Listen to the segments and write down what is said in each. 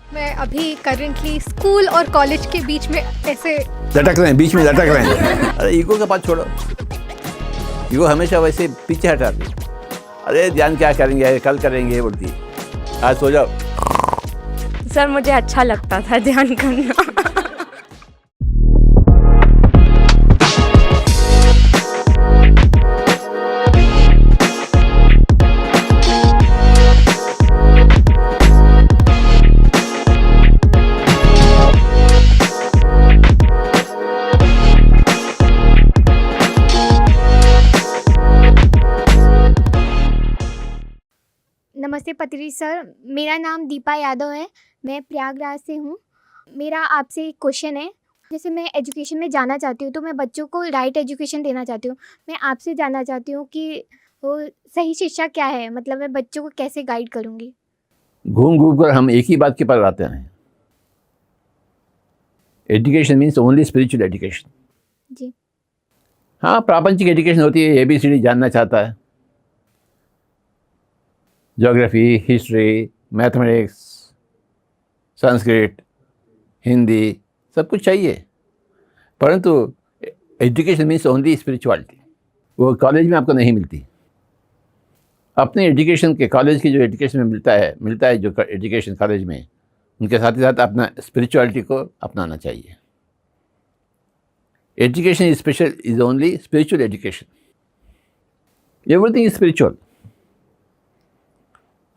मैं अभी currently school और कॉलेज के बीच में ऐसे लटक रहे हैं, बीच में लटक रहे हैं। अरे ईगो का बात छोड़ो, ईगो हमेशा वैसे पीछे हटाती है। अरे ध्यान क्या करेंगे, कल करेंगे बोलती है, आज सो जाओ। सर मुझे अच्छा लगता था ध्यान करना। नमस्ते पत्री सर, मेरा नाम दीपा यादव है। मैं प्रयागराज से हूँ। मेरा आपसे एक क्वेश्चन है। जैसे मैं एजुकेशन में जाना चाहती हूँ तो मैं बच्चों को राइट एजुकेशन देना चाहती हूँ। मैं आपसे जानना चाहती हूँ कि वो सही शिक्षा क्या है, मतलब मैं बच्चों को कैसे गाइड करूँगी। घूम घूम कर हम एक ही बात के पर आते हैं। Education means only spiritual education. जी। हाँ, प्रापंचिक एजुकेशन होती है, ABCD जानना चाहता है, geography, history, mathematics, Sanskrit, Hindi, सब कुछ चाहिए, परंतु एजुकेशन मीन्स ओनली स्पिरिचुअलिटी। वो कॉलेज में आपको नहीं मिलती। अपने एजुकेशन के, कॉलेज की जो एजुकेशन में मिलता है जो एजुकेशन कॉलेज में, उनके साथ ही साथ अपना स्पिरिचुअलिटी को अपनाना चाहिए। Education is special, is only spiritual education. Everything is spiritual.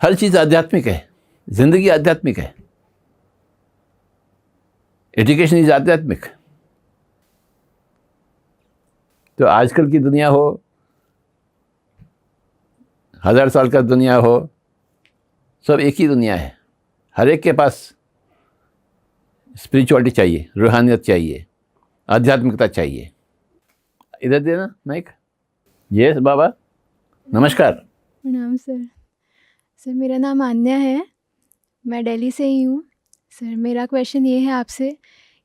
हर चीज़ आध्यात्मिक है, जिंदगी आध्यात्मिक है। एजुकेशन इज आध्यात्मिक। तो आजकल की दुनिया हो, 1000 साल का दुनिया हो, सब एक ही दुनिया है। हर एक के पास स्पिरिचुअलिटी चाहिए, रूहानियत चाहिए, आध्यात्मिकता चाहिए। इधर देना माइक। यस बाबा, नमस्कार। प्रणाम सर। सर मेरा नाम आन्या है, मैं दिल्ली से ही हूँ। सर मेरा क्वेश्चन ये है आपसे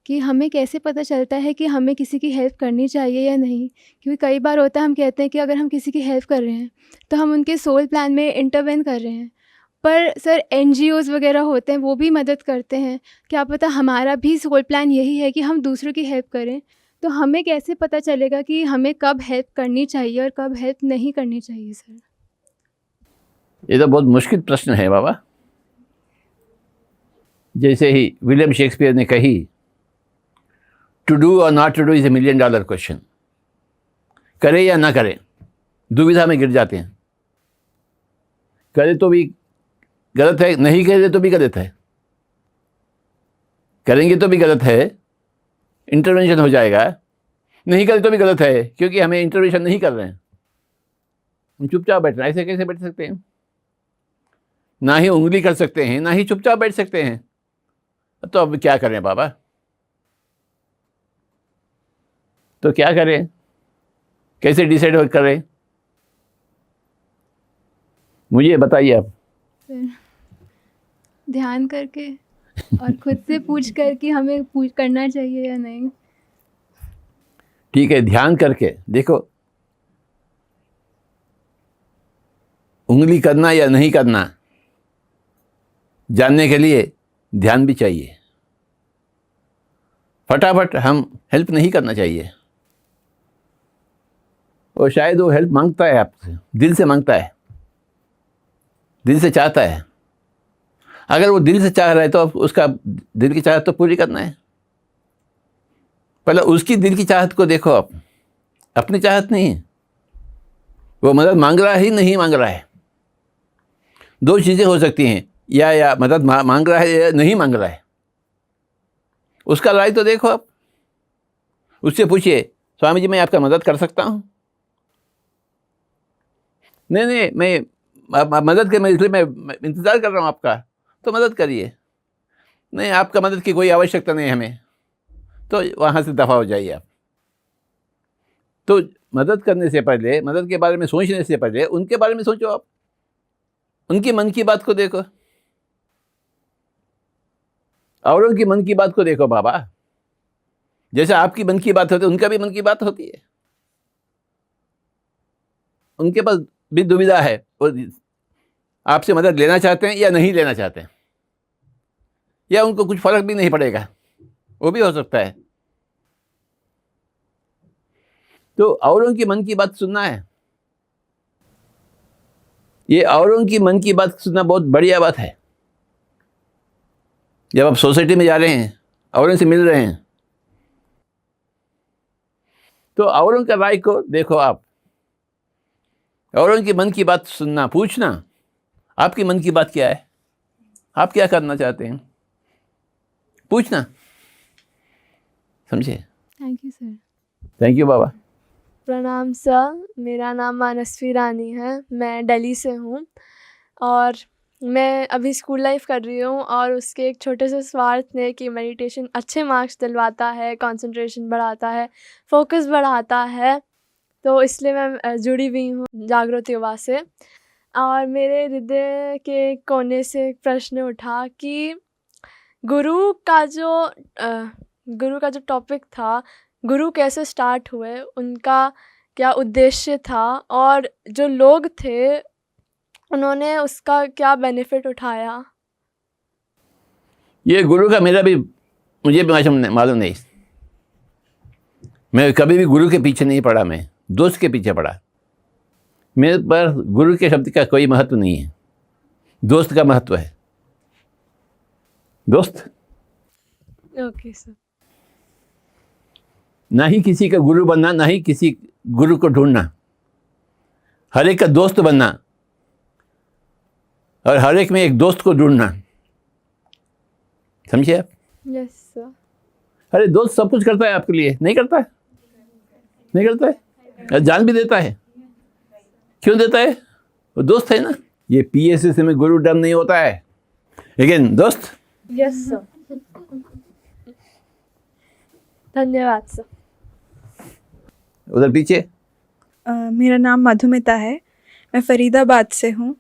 कि हमें कैसे पता चलता है कि हमें किसी की हेल्प करनी चाहिए या नहीं, क्योंकि कई बार होता है हम कहते हैं कि अगर हम किसी की हेल्प कर रहे हैं तो हम उनके सोल प्लान में इंटरवेन कर रहे हैं, पर सर NGOs वगैरह होते हैं वो भी मदद करते हैं। क्या पता हमारा भी सोल प्लान यही है कि हम दूसरों की हेल्प करें, तो हमें कैसे पता चलेगा कि हमें कब हेल्प करनी चाहिए और कब हेल्प नहीं करनी चाहिए सर? ये तो बहुत मुश्किल प्रश्न है बाबा। जैसे ही विलियम शेक्सपियर ने कही, टू डू और not to do is $1 million question. करें या ना करें, दुविधा में गिर जाते हैं। करें तो भी गलत है, नहीं करें तो भी गलत है। करेंगे तो भी गलत है, इंटरवेंशन हो जाएगा। नहीं करें तो भी गलत है, क्योंकि हमें इंटरवेंशन नहीं कर रहे हैं, हम चुपचाप बैठ रहे हैं। ऐसे कैसे बैठ सकते हैं? ना ही उंगली कर सकते हैं, ना ही चुपचाप बैठ सकते हैं। तो अब क्या करें बाबा? तो क्या करें, कैसे डिसाइड करें, मुझे बताइए आप। सर ध्यान करके और खुद से पूछ कर कि हमें करना चाहिए या नहीं। ठीक है, ध्यान करके देखो, उंगली करना या नहीं करना जानने के लिए ध्यान भी चाहिए। फटाफट हम हेल्प नहीं करना चाहिए। और शायद वो हेल्प मांगता है आपसे, दिल से मांगता है, दिल से चाहता है। अगर वो दिल से चाह रहा है तो उसका दिल की चाहत तो पूरी करना है। पहले उसकी दिल की चाहत को देखो आप, अपनी चाहत नहीं। वो मदद मांग रहा है ही नहीं मांग रहा है, दो चीज़ें हो सकती हैं, या मदद मांग रहा है या नहीं मांग रहा है। उसका राय तो देखो आप, उससे पूछिए, स्वामी जी मैं आपका मदद कर सकता हूँ? नहीं, मैं मदद के, मैं इसलिए मैं इंतज़ार कर रहा हूँ आपका, तो मदद करिए। नहीं, आपका मदद की कोई आवश्यकता नहीं हमें, तो वहाँ से दफ़ा हो जाइए आप। तो मदद करने से पहले, मदद के बारे में सोचने से पहले उनके बारे में सोचो आप, उनकी मन की बात को देखो, और उनकी मन की बात को देखो बाबा। जैसे आपकी मन की बात होती है, उनका भी मन की बात होती है। उनके पास भी दुविधा है, वो आपसे मदद लेना चाहते हैं या नहीं लेना चाहते हैं। या उनको कुछ फर्क भी नहीं पड़ेगा, वो भी हो सकता है। तो औरों की मन की बात सुनना है, ये औरों की मन की बात सुनना बहुत बढ़िया बात है। जब आप सोसाइटी में जा रहे हैं, औरों से मिल रहे हैं, तो औरों का राय को देखो, आप औरों की मन की बात सुनना, पूछना आपकी मन की बात क्या है, आप क्या करना चाहते हैं, पूछना, समझे। Thank you sir. Thank you बाबा। प्रणाम सर, मेरा नाम मानसवी रानी है, मैं दिल्ली से हूँ और मैं अभी स्कूल लाइफ कर रही हूँ और उसके एक छोटे से स्वार्थ ने कि मेडिटेशन अच्छे मार्क्स दिलवाता है, कंसंट्रेशन बढ़ाता है, फोकस बढ़ाता है, तो इसलिए मैं जुड़ी हुई हूँ जागृत युवा से। और मेरे हृदय के कोने से एक प्रश्न उठा कि गुरु का जो टॉपिक था, गुरु कैसे स्टार्ट हुए, उनका क्या उद्देश्य था और जो लोग थे उन्होंने उसका क्या बेनिफिट उठाया। ये गुरु का मुझे भी मालूम नहीं। मैं कभी भी गुरु के पीछे नहीं पड़ा, मैं दोस्त के पीछे पड़ा। मेरे पर गुरु के शब्द का कोई महत्व नहीं है, दोस्त का महत्व है। दोस्त, ओके सर। ना ही किसी का गुरु बनना, ना ही किसी गुरु को ढूंढना, हर एक का दोस्त बनना और हर एक में एक दोस्त को ढूंढना, समझिए आप। Yes sir. अरे दोस्त सब कुछ करता है आपके लिए, नहीं करता है? नहीं करता है, जान भी देता है। क्यों देता है? वो दोस्त है ना। ये पीएससी में गुरु डर नहीं होता है, लेकिन दोस्त। Yes sir. धन्यवाद सर। उधर पीछे। मेरा नाम मधुमिता है, मैं फरीदाबाद से हूँ।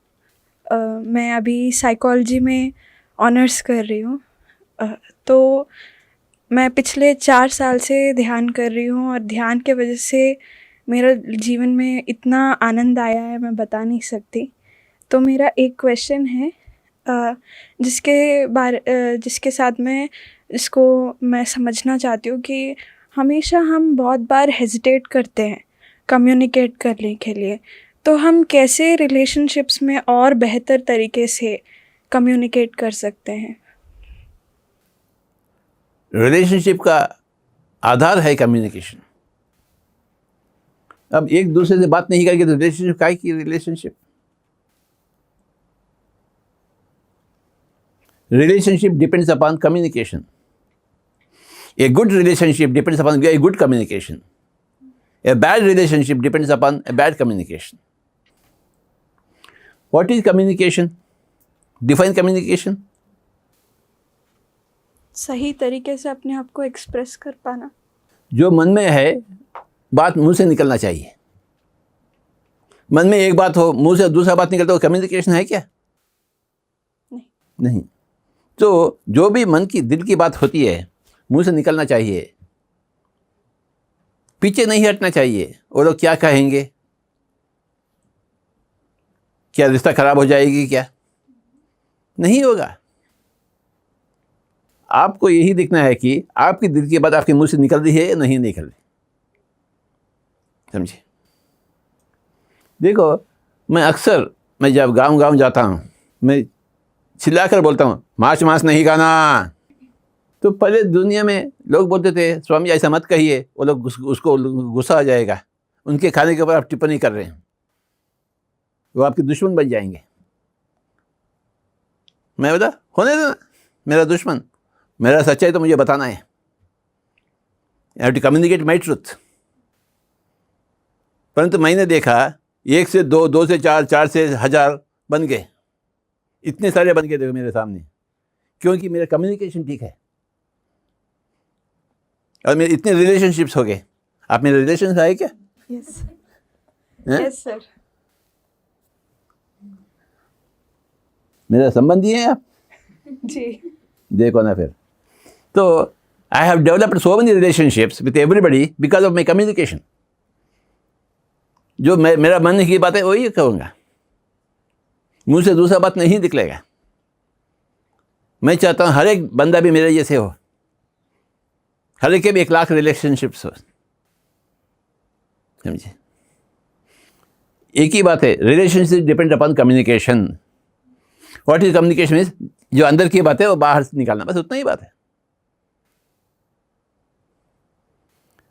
मैं अभी साइकोलॉजी में ऑनर्स कर रही हूँ। तो मैं पिछले 4 साल से ध्यान कर रही हूँ और ध्यान के वजह से मेरा जीवन में इतना आनंद आया है, मैं बता नहीं सकती। तो मेरा एक क्वेश्चन है जिसके साथ इसको मैं समझना चाहती हूँ कि हमेशा हम बहुत बार हेजिटेट करते हैं कम्युनिकेट करने के लिए, तो हम कैसे रिलेशनशिप्स में और बेहतर तरीके से कम्युनिकेट कर सकते हैं? रिलेशनशिप का आधार है कम्युनिकेशन। अब एक दूसरे से बात नहीं करेंगे तो रिलेशनशिप काय की relationship? Relationship depends upon communication. A good relationship depends upon a good communication. A bad relationship depends upon a bad communication. What is communication? Define communication. सही तरीके से अपने आप को एक्सप्रेस कर पाना। जो मन में है बात मुंह से निकलना चाहिए। मन में एक बात हो, मुंह से दूसरा बात निकलता हो, कम्युनिकेशन है क्या? नहीं। तो जो भी मन की दिल की बात होती है मुंह से निकलना चाहिए, पीछे नहीं हटना चाहिए। वो लोग क्या कहेंगे, क्या रिश्ता खराब हो जाएगी, क्या नहीं होगा। आपको यही देखना है कि आपकी दिल की बात आपके मुंह से निकल रही है या नहीं निकल रही, समझे। देखो, मैं जब गांव जाता हूँ, मैं चिल्लाकर बोलता हूँ मांस नहीं खाना। तो पहले दुनिया में लोग बोलते थे स्वामी ऐसा मत कहिए, वो लोग उसको गुस्सा आ जाएगा, उनके खाने के ऊपर आप टिप्पणी कर रहे हैं, वो आपके दुश्मन बन जाएंगे। मैं बोला होने देना, मेरा दुश्मन, मेरा सच्चाई तो मुझे बताना है। I have to communicate my truth. परंतु मैंने देखा 1 से 2, 2 से 4, 4 से 1000 बन गए, इतने सारे बन गए देखो मेरे सामने, क्योंकि मेरा कम्युनिकेशन ठीक है और मेरे इतने रिलेशनशिप्स हो गए। आप मेरे रिलेशन आए क्या? Yes yes sir. मेरा संबंधी है आप? जी। देखो ना फिर। तो I have developed so many relationships with everybody because of my communication. जो मेरा मन की बात है वही कहूँगा, मुंह से दूसरा बात नहीं निकलेगा। मैं चाहता हूँ हर एक बंदा भी मेरे जैसे हो, हर एक के भी 1 लाख रिलेशनशिप्स हो। समझे? एक ही बात है, relationship depend upon communication. What is communication? Is जो अंदर की बात है वो बाहर से निकालना, बस उतना ही बात है।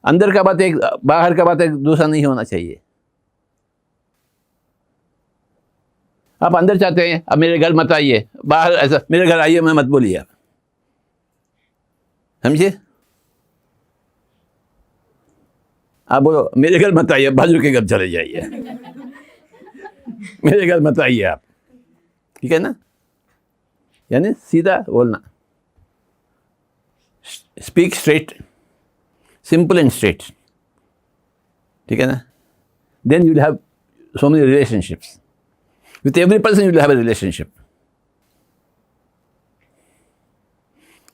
अंदर का बात एक, बाहर का बात एक दूसरा नहीं होना चाहिए। आप अंदर चाहते हैं, अब मेरे घर मत आइए, बाहर ऐसा मेरे घर आइए मैं मत बोलिए आप। समझे? आप बोलो मेरे घर मत आइए, बाजू के घर चले जाइए। मेरे घर मत आइए आप, ठीक है ना? यानी सीधा बोलना, speak straight, simple and straight, ठीक है ना? Then you will have so many relationships. With every person you will have a relationship.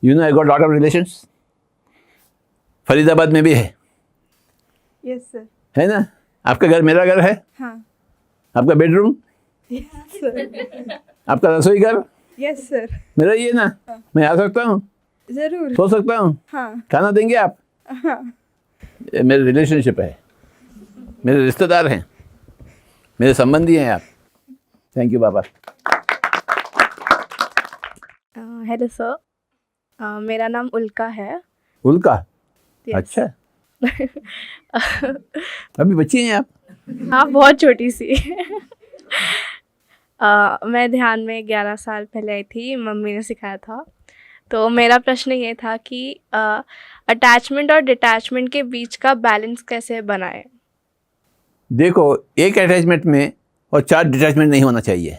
You know I got lot of relations. Faridabad में भी है, यस सर। है ना? आपका घर मेरा घर है, हाँ। आपका बेडरूम, यस सर। आपका रसोई घर यस सर। मेरा ही है ना? मैं आ सकता हूँ, ज़रूर। सो सकता हूँ, हाँ। खाना देंगे आप? हाँ। ये मेरे रिलेशनशिप है, मेरे रिश्तेदार हैं, मेरे संबंधी हैं आप। Thank you Baba. Hello sir, मेरा नाम उल्का है। उल्का? Yes. अच्छा, अभी बच्ची हैं आप? हाँ, बहुत छोटी सी। मैं ध्यान में 11 साल पहले आई थी, मम्मी ने सिखाया था। तो मेरा प्रश्न ये था कि अटैचमेंट और डिटैचमेंट के बीच का बैलेंस कैसे बनाएं? देखो, एक अटैचमेंट में और 4 डिटैचमेंट नहीं होना चाहिए।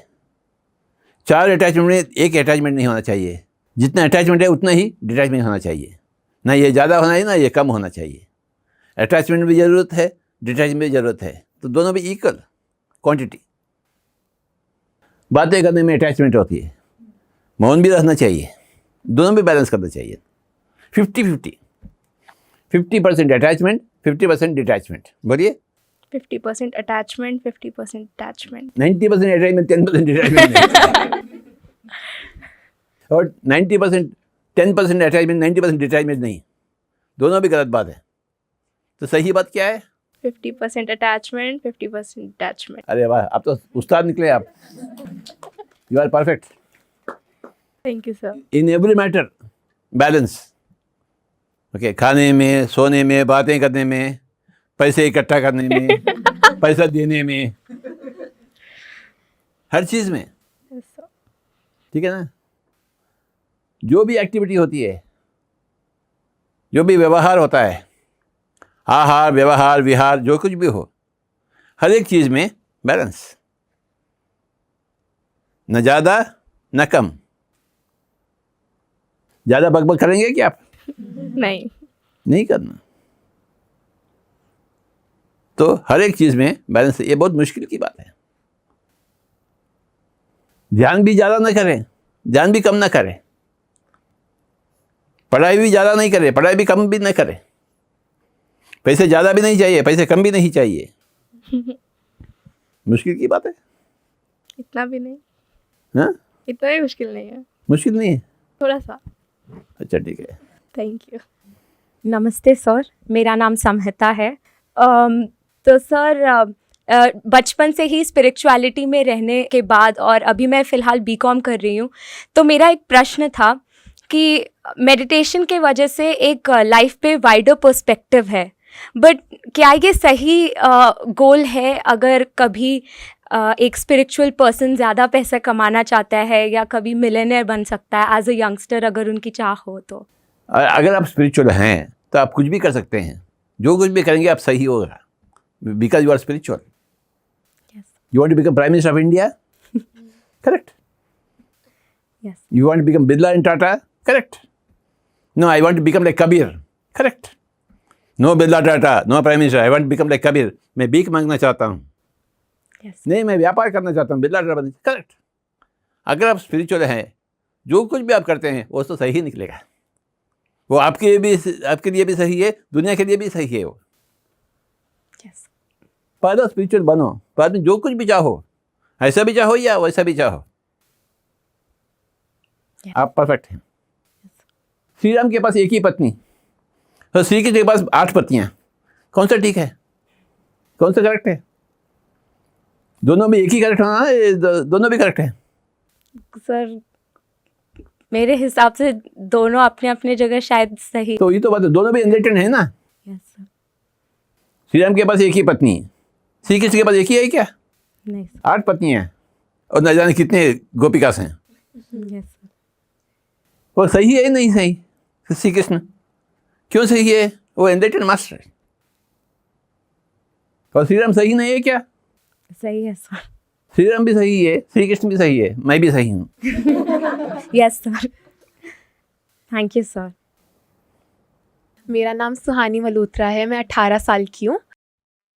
4 अटैचमेंट में एक अटैचमेंट नहीं होना चाहिए। जितना अटैचमेंट है उतना ही डिटैचमेंट होना चाहिए। ना ये ज़्यादा होना चाहिए ना ये कम होना चाहिए। अटैचमेंट भी ज़रूरत है, डिटैचमेंट भी ज़रूरत है, तो दोनों भी इक्वल क्वांटिटी। बातें करने में अटैचमेंट होती है, मौन भी रहना चाहिए, दोनों भी बैलेंस करना चाहिए। 50-50, 50% अटैचमेंट, 50% डिटैचमेंट। बोलिए 50% अटैचमेंट, 50% अटैचमेंट। 90% attachment, 10% detachment. और 90% 10% अटैचमेंट, 90% डिटैचमेंट नहीं, दोनों भी गलत बात है। तो सही बात क्या है? 50% अटैचमेंट, 50% अटैचमेंट। अरे वाह, आप तो उस्ताद निकले आप। You are perfect thank you sir. In every matter. Balance, okay? खाने में, सोने में, बातें करने में, पैसे इकट्ठा करने में, पैसा देने में, हर चीज़ में, यस सर। ठीक है ना? जो भी एक्टिविटी होती है, जो भी व्यवहार होता है, आहार, व्यवहार, विहार, जो कुछ भी हो, हर एक चीज़ में बैलेंस, न ज़्यादा न कम। ज़्यादा बकबक करेंगे क्या आप? नहीं। नहीं करना। तो हर एक चीज़ में बैलेंस, ये बहुत मुश्किल की बात है। ध्यान भी ज़्यादा ना करें, ध्यान भी कम ना करें। पढ़ाई भी ज़्यादा नहीं करें, पढ़ाई भी कम भी ना करें। पैसे ज़्यादा भी नहीं चाहिए, पैसे कम भी नहीं चाहिए। मुश्किल की बात है। इतना भी नहीं, हाँ, इतना भी मुश्किल नहीं है, मुश्किल नहीं है। थोड़ा सा। अच्छा, ठीक है। Thank you. नमस्ते सर, मेरा नाम समहिता है। तो सर, बचपन से ही स्पिरिचुअलिटी में रहने के बाद और अभी मैं फ़िलहाल बीकॉम कर रही हूँ, तो मेरा एक प्रश्न था कि मेडिटेशन के वजह से एक लाइफ पे वाइडर पर्सपेक्टिव है, बट क्या ये सही गोल है? अगर कभी एक स्पिरिचुअल पर्सन ज़्यादा पैसा कमाना चाहता है या कभी मिलियनेयर बन सकता है एज अ यंगस्टर, अगर उनकी चाह हो तो? अगर आप स्पिरिचुअल हैं तो आप कुछ भी कर सकते हैं। जो कुछ भी करेंगे आप सही होगा, because you are spiritual. You want to become prime minister of India, correct? Yes. You want to become Birla and Tata? Correct. No, I want to become like Kabir. Correct. No Birla Tata, no Prime Minister. I want to become like Kabir. मैं भीख मांगना चाहता हूँ। Yes. नहीं, मैं व्यापार करना चाहता हूँ, बिरला टाटा बनना। करेक्ट। अगर आप स्पिरिचुअल हैं, जो कुछ भी आप करते हैं वो तो सही निकलेगा। वो आपके लिए भी सही है, दुनिया के लिए भी सही है। वो Yes. पहले स्पिरिचुअल बनो, बाद में जो कुछ भी चाहो, ऐसा भी चाहो या वैसा भी चाहो, आप परफेक्ट हैं। श्री राम के पास एक ही पत्नी और श्री कृष्ण के पास 8 पत्नियां। कौन सा ठीक है, कौन सा करेक्ट है? दोनों में एक ही करेक्ट होना है, दोनों भी करेक्ट है? सर मेरे हिसाब से दोनों अपने अपने जगह शायद सही। तो ये तो बात है, दोनों भी एनलाइटेंड है ना। Yes sir. श्री राम के पास एक ही पत्नी, श्री कृष्ण के पास एक ही है क्या? नहीं सर। 8 पत्नियां हैं और न जाने कितने गोपिकास हैं। Yes sir. वो सही है नहीं सही? श्री कृष्ण क्यों सही है? वो एनलाइटेंड मास्टर है। और श्री राम सही नहीं है क्या? सही है सर। श्री राम भी सही है, श्री कृष्ण भी सही है, मैं भी सही हूँ। Yes sir. Thank you sir. मेरा नाम सुहानी मल्होत्रा है, मैं 18 साल की हूँ।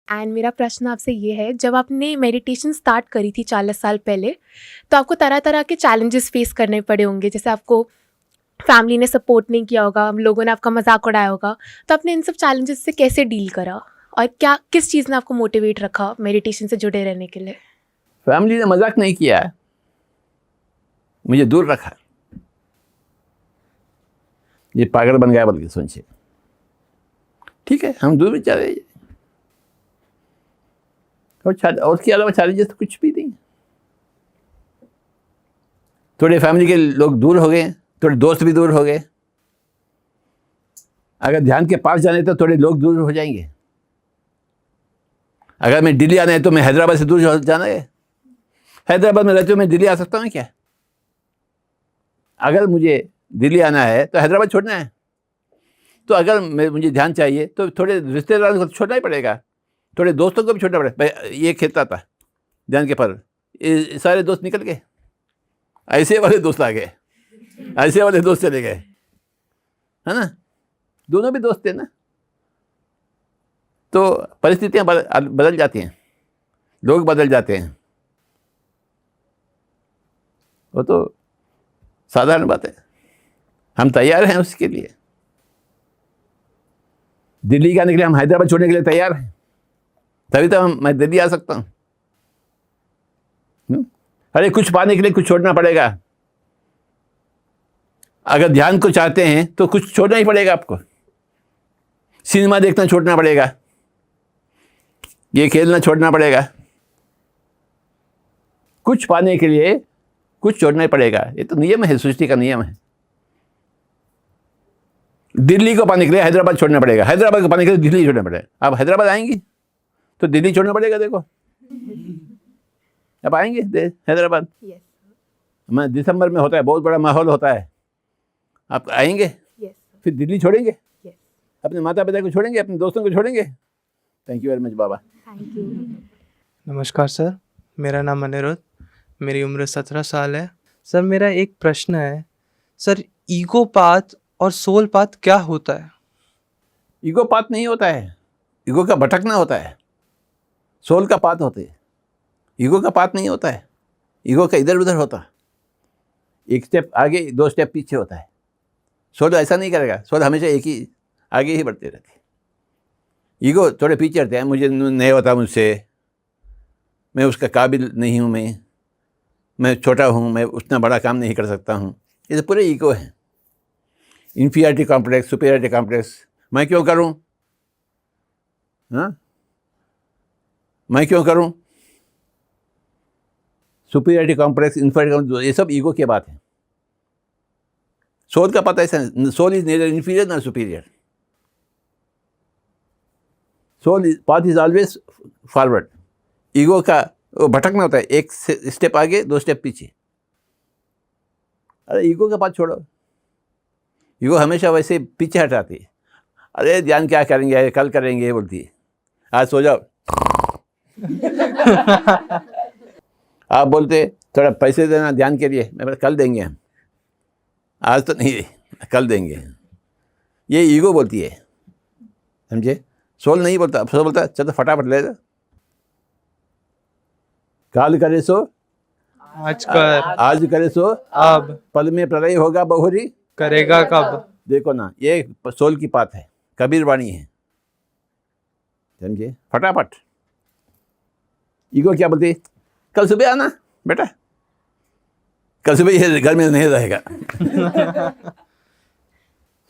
एंड मेरा प्रश्न आपसे ये है, जब आपने मेडिटेशन स्टार्ट करी थी 40 साल पहले, तो आपको तरह तरह के चैलेंजेस फेस करने पड़े होंगे। जैसे आपको फैमिली ने सपोर्ट नहीं किया होगा, लोगों ने आपका मजाक उड़ाया होगा, तो आपने इन सब चैलेंजेस से कैसे डील करा और क्या किस चीज़ ने आपको मोटिवेट रखा मेडिटेशन से जुड़े रहने के लिए? फैमिली ने मजाक नहीं किया, मुझे दूर रखा। ये पागल बन गया बल्कि सोचिए। ठीक है, हम दूर भी चले और उसके अलावा चैलेंजेस तो कुछ भी नहीं। थोड़े फैमिली के लोग दूर हो गए, थोड़े दोस्त भी दूर हो गए। अगर ध्यान के पास जाने तो थोड़े लोग दूर हो जाएंगे। अगर मैं दिल्ली आना है तो मैं हैदराबाद से दूर जाना है। हैदराबाद में रहते हुए मैं दिल्ली आ सकता हूँ क्या? अगर मुझे दिल्ली आना है तो हैदराबाद छोड़ना है। तो अगर मुझे ध्यान चाहिए तो थोड़े रिश्तेदारों को छोड़ना ही पड़ेगा, थोड़े दोस्तों को भी छोड़ना पड़ेगा। भाई ये खेलता था ध्यान के पर, ये सारे दोस्त निकल गए, ऐसे वाले दोस्त आ गए, ऐसे वाले दोस्त चले गए, है ना। दोनों भी दोस्त थे ना। तो परिस्थितियाँ बदल जाती हैं, लोग बदल जाते हैं, वो तो साधारण बात है। हम तैयार हैं उसके लिए। दिल्ली का निकले, हम हैदराबाद छोड़ने के लिए तैयार हैं, तभी तो मैं दिल्ली आ सकता हूँ। अरे कुछ पाने के लिए कुछ छोड़ना पड़ेगा। अगर ध्यान को चाहते हैं तो कुछ छोड़ना ही पड़ेगा आपको। सिनेमा देखना छोड़ना पड़ेगा, ये खेलना छोड़ना पड़ेगा। कुछ पाने के लिए कुछ छोड़ना ही पड़ेगा। ये तो नियम है, सृष्टि का नियम है। दिल्ली को पाने के लिए हैदराबाद छोड़ना पड़ेगा, हैदराबाद को पाने के लिए दिल्ली छोड़ना पड़ेगा। आप हैदराबाद आएंगी तो दिल्ली छोड़ना पड़ेगा। देखो अब आएंगे हैदराबाद। यस। मैं दिसंबर में होता है, बहुत बड़ा माहौल होता है। आप आएंगे, यस। फिर दिल्ली छोड़ेंगे, यस। अपने माता पिता को छोड़ेंगे, अपने दोस्तों को छोड़ेंगे। Thank you very much Baba. Thank you. नमस्कार सर, मेरा नाम अनिरुद्ध, मेरी उम्र 17 साल है। सर मेरा एक प्रश्न है, सर ईगो पाथ और सोल पाथ क्या होता है? ईगो पाथ नहीं होता है, ईगो का भटकना होता है। सोल का पाथ होते है, ईगो का पाथ नहीं होता है। ईगो का इधर उधर होता है, एक स्टेप आगे 2 स्टेप पीछे होता है। सोल ऐसा नहीं करेगा, सोल हमेशा एक ही आगे ही बढ़ते रहते। ईगो थोड़े पीछे रहते हैं, मुझे नहीं होता मुझसे, मैं उसका काबिल नहीं हूँ, मैं छोटा हूँ, मैं उतना बड़ा काम नहीं कर सकता हूँ। ये तो पूरे ईगो हैं। इन्फीरियरिटी कॉम्प्लेक्स, सुपीरियरिटी कॉम्प्लेक्स, मैं क्यों करूँ, हाँ मैं क्यों करूँ, सुपीरियरिटी कॉम्प्लेक्स, इन्फीरियरिटी कॉम्प्लेक्स, ये सब ईगो की बात है। सोल का पता ऐसा है, soul is neither inferior not superior. Soul path is always forward. Ego का वो भटकना होता है, एक स्टेप आगे 2 स्टेप पीछे। अरे ईगो का बात छोड़ो, ईगो हमेशा वैसे पीछे हटाती है। अरे ध्यान क्या करेंगे, कल करेंगे बोलती है, आज सो जाओ। आप बोलते थोड़ा पैसे देना ध्यान के लिए, मैं बोला कल देंगे हम, आज तो नहीं, कल देंगे। ये ईगो बोलती है, समझे। सोल नहीं बोलता, सोल बोलता चलो फटाफट ले जा, काल करे सो आज कर, आज करे सो अब, पल में प्रलय होगा बहुरी करेगा कब। देखो ना, ये सोल की बात है, कबीर वाणी है, समझे। फटाफट। ईगो क्या बोलती, कल सुबह आना बेटा, कल सुबह ये घर में नहीं रहेगा।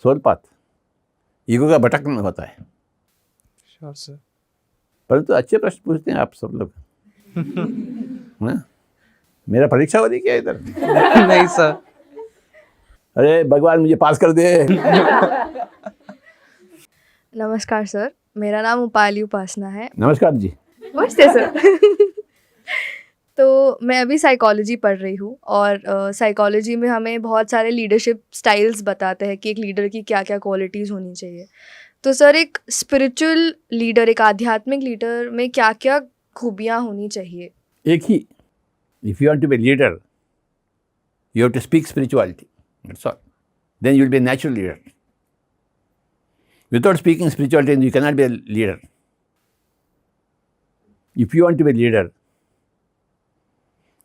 सोल पाथ ईगो का भटकना होता है। Sure sir. परंतु अच्छे प्रश्न पूछते हैं आप सब लोग। हाँ? मेरा परीक्षा हो रही क्या इधर? नहीं सर। अरे भगवान मुझे पास कर दे। नमस्कार सर, मेरा नाम उपाली उपासना है। नमस्कार जी। नमस्ते सर। तो मैं अभी साइकोलॉजी पढ़ रही हूँ और साइकोलॉजी में हमें बहुत सारे लीडरशिप स्टाइल्स बताते हैं कि एक लीडर की क्या क्या क्वालिटीज़ होनी चाहिए। तो सर एक स्पिरिचुअल लीडर, एक आध्यात्मिक लीडर में क्या क्या खूबियाँ होनी चाहिए? एक ही, if you want to be leader you have to speak spirituality, that's all, then you will be a natural leader. Without speaking spirituality you can not be a leader. If you want to be leader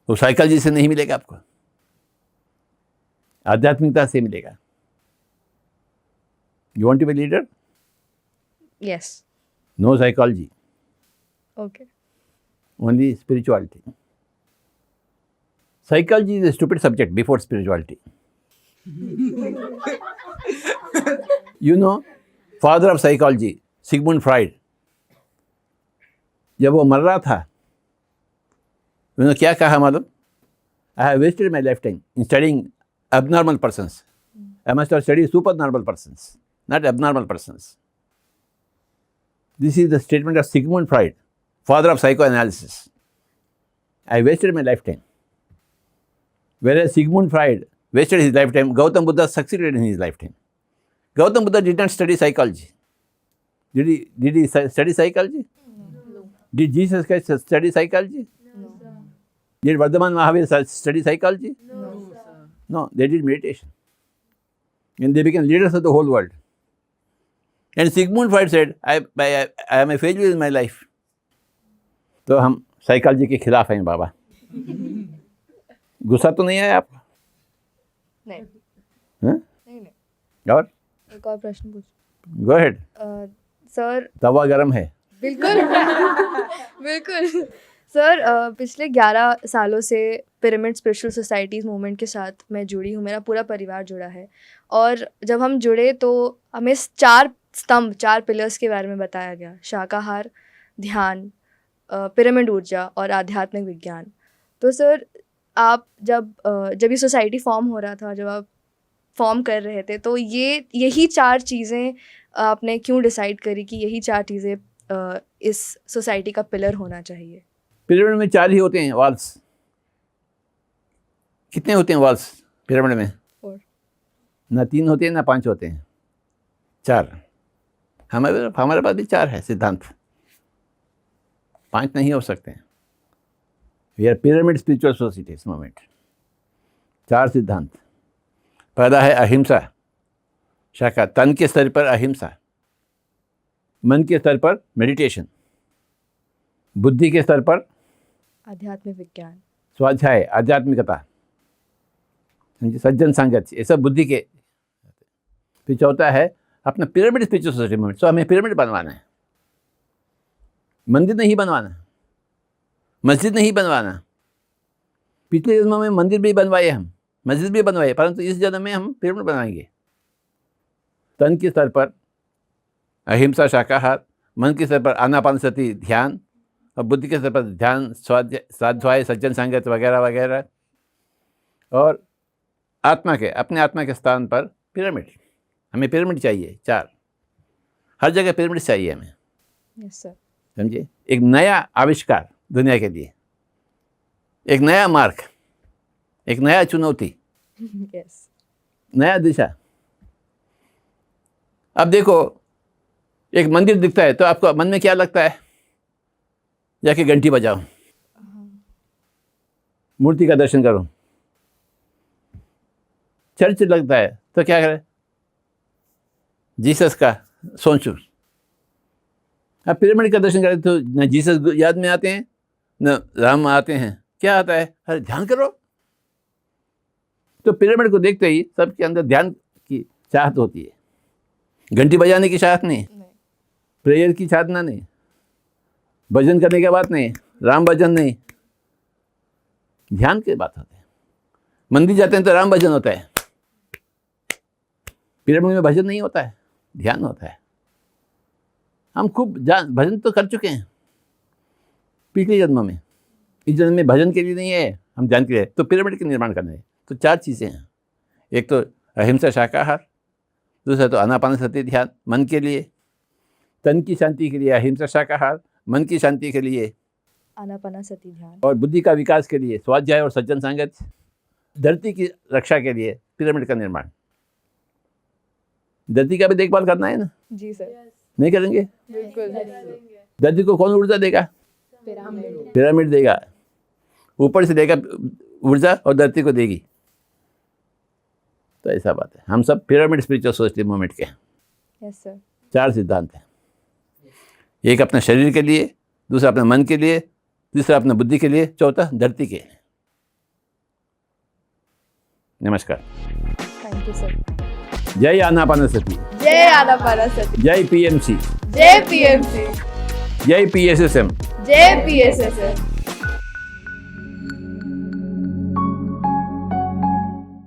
वो psychology से नहीं मिलेगा आपको, आध्यात्मिकता से मिलेगा। You want to be leader, yes. No psychology, okay. only spirituality. Psychology is a stupid subject before spirituality. You know, father of psychology, Sigmund Freud, जब वो मर रहा था उन्होंने क्या कहा मालूम? I have wasted my lifetime in studying abnormal persons. I must have studied supernormal persons, not abnormal persons. This is the statement of Sigmund Freud, father of psychoanalysis. I wasted my lifetime. Whereas Sigmund Freud wasted his lifetime, Gautam Buddha succeeded in his lifetime. Gautam Buddha did not study psychology. Did he study psychology? No. Did Jesus Christ study psychology? No. Did Vardhaman Mahavir study psychology? No. No, they did meditation. And they became leaders of the whole world. And Sigmund Freud said, I am a failure in my life. तो हम psychology के खिलाफ हैं बाबा। गुस्सा तो नहीं आया आपको? नहीं। हाँ? नहीं। और एक और प्रश्न पूछ। Go ahead. सर तवा गरम है। बिल्कुल। बिल्कुल सर, पिछले 11 सालों से पिरामिड स्पिरिचुअल सोसाइटीज़ मूवमेंट के साथ मैं जुड़ी हूँ, मेरा पूरा परिवार जुड़ा है। और जब हम जुड़े तो हमें 4 स्तंभ, 4 पिलर्स के बारे में बताया गया: शाकाहार, ध्यान, पिरामिड ऊर्जा और आध्यात्मिक विज्ञान। तो सर आप जब ये सोसाइटी फॉर्म हो रहा था, जब आप फॉर्म कर रहे थे, तो यही 4 चीज़ें आपने क्यों डिसाइड करी कि यही 4 चीज़ें इस सोसाइटी का पिलर होना चाहिए? पिरामिड में 4 ही होते हैं वॉल्स। कितने होते हैं वॉल्स पिरामिड में? 4। ना 3 होते हैं ना 5 होते हैं, 4। हमारे पास भी 4 है सिद्धांत, 5 नहीं हो सकते हैं। We are pyramid spiritual societies movement. 4 सिद्धांत। पहला है अहिंसा शाखा, तन के स्तर पर अहिंसा, मन के स्तर पर मेडिटेशन, बुद्धि के स्तर पर आध्यात्मिक विज्ञान, स्वाध्याय, आध्यात्मिकता, सज्जन संगत, ये सब बुद्धि के। फिर चौथा है अपना पिरामिड स्पिरिचुअल सोसाइटी मूवमेंट। तो हमें पिरामिड बनवाना है, मंदिर नहीं बनवाना, मस्जिद नहीं बनवाना। पिछले जन्मों में मंदिर भी बनवाए, हम मस्जिद भी बनवाए, परंतु इस जन्म में हम पिरामिड बनाएंगे। तन के स्तर पर अहिंसा शाकाहार, मन के स्तर पर आनापानसति ध्यान, और बुद्धि के स्तर पर ध्यान, स्वाध्याय, सज्जन संगत वगैरह वगैरह। और आत्मा के, अपने आत्मा के स्थान पर पिरामिड। हमें पिरामिड चाहिए 4, हर जगह पिरामिड चाहिए हमें। Yes sir. समझिए, एक नया आविष्कार दुनिया के लिए, एक नया मार्ग, एक नया चुनौती, यस, नया दिशा। अब देखो, एक मंदिर दिखता है तो आपको मन में क्या लगता है? जाके घंटी बजाओ, मूर्ति का दर्शन करो। चर्च लगता है तो क्या करें? जीसस का सोचो। अब पिरामिड का दर्शन करें तो न जीसस याद में आते हैं न राम आते हैं, क्या आता है? अरे ध्यान करो। तो पिरामिड को देखते ही सबके अंदर ध्यान की चाहत होती है, घंटी बजाने की चाहत नहीं, प्रेयर की साधना नहीं, भजन करने की बात नहीं, राम भजन नहीं, ध्यान की बात होती है। मंदिर जाते हैं तो राम भजन होता है, पिरामिड में भजन नहीं होता है, ध्यान होता है। हम खूब भजन तो कर चुके हैं पिछले जन्म में, इस जन्म में भजन के लिए नहीं है, हम ध्यान के लिए। तो पिरामिड के निर्माण करने हैं तो 4 चीज़ें हैं। एक तो अहिंसा शाकाहार, दूसरा तो आनापानसति ध्यान मन के लिए, तन की शांति के लिए अहिंसा शाकाहार, मन की शांति के लिए आनापानसति ध्यान, और बुद्धि का विकास के लिए स्वाध्याय और सज्जन संगत, धरती की रक्षा के लिए पिरामिड का निर्माण। धरती का भी देखभाल करना है ना? जी सर। नहीं करेंगे? बिल्कुल। धरती को कौन ऊर्जा देगा? पिरामिड देगा, ऊपर से देगा ऊर्जा और धरती को देगी। तो ऐसा बात है, हम सब पिरामिड स्पिरिचुअल सोसाइटी मूवमेंट के हैं। Yes sir. 4 सिद्धांत हैं, एक अपने शरीर के लिए, दूसरा अपने मन के लिए, तीसरा अपने बुद्धि के लिए, चौथा धरती के लिए। नमस्कार। Thank you sir. जय आनापानसति, जय आनापानसति, जय पीएमसी, जय पीएमसी, जय पीएसएसएम, जय पीएसएसएम।